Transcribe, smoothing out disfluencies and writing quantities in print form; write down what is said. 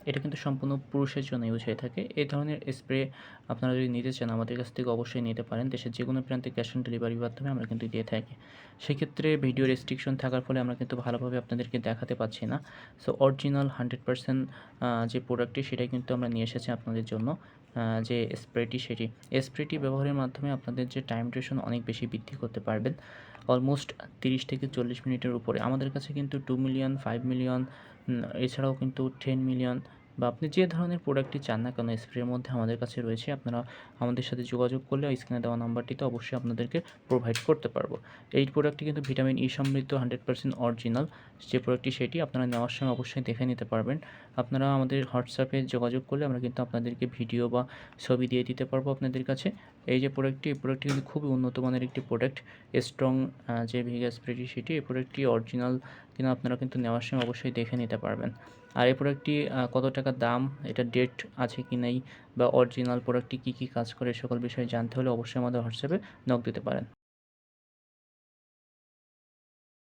এটা কিন্তু সম্পূর্ণ পুরুষের জন্য ইউজ হয়ে থাকে। এই ধরনের স্প্রে আপনারা যদি নিতে চান আমাদের কাছ থেকে অবশ্যই নিতে পারেন। দেশের যেকোনো প্রান্তে ক্যাশ অন ডেলিভারির মাধ্যমে আমরা কিন্তু দিয়ে থাকি। সেক্ষেত্রে ভিডিও রেস্ট্রিকশন থাকার ফলে আমরা কিন্তু ভালোভাবে আপনাদেরকে দেখাতে পারছি না। সো অরিজিনাল 100% যে প্রোডাক্টটি সেটাই কিন্তু আমরা নিয়ে এসেছি আপনাদের জন্য। যে স্প্রেটি সেটি। স্প্রেটি ব্যবহারের মাধ্যমে আপনাদের যে টাইম ডিউরেশন অনেক বেশি বৃদ্ধি করতে পারবেন। অলমোস্ট ৩০ থেকে ৪০ মিনিটের উপরে। আমাদের কাছে কিন্তু 2 মিলিয়ন, 5 মিলিয়ন এছাড়াও কিন্তু 10 মিলিয়ন বা আপনি যে ধরনের প্রোডাক্টটি চান না কেন স্প্রের মধ্যে আমাদের কাছে রয়েছে। আপনারা আমাদের সাথে যোগাযোগ করলে স্ক্রিনে দেওয়া নাম্বারটিতে অবশ্যই আপনাদেরকে প্রোভাইড করতে পারবো। এই প্রোডাক্টটি কিন্তু ভিটামিন ই সমৃদ্ধ 100% অরিজিনাল। যে প্রোডাক্টটি সেটি আপনারা নেওয়ার সময় অবশ্যই দেখে নিতে পারবেন। আপনারা আমাদের হোয়াটসঅ্যাপে যোগাযোগ করলে আমরা কিন্তু আপনাদেরকে ভিডিও বা ছবি দিয়ে দিতে পারবো আপনাদের কাছে। এই যে প্রোডাক্টটি, এই প্রোডাক্টটি কিন্তু খুবই উন্নত মানের একটি প্রোডাক্ট। স্ট্রং যে ভিগা স্প্রেটি সেটি, এই প্রোডাক্টটি অরিজিনাল কিনা আপনারা কিন্তু নেওয়ার সময় অবশ্যই দেখে নিতে পারবেন। আর এই প্রোডাক্টটি কত টাকা দাম, এটার ডেট আছে কি নেই বা অরিজিনাল প্রোডাক্টটি কী কাজ করে, এ সকল বিষয়ে জানতে হলে অবশ্যই আমাদের হোয়াটসঅ্যাপে নক দিতে পারেন।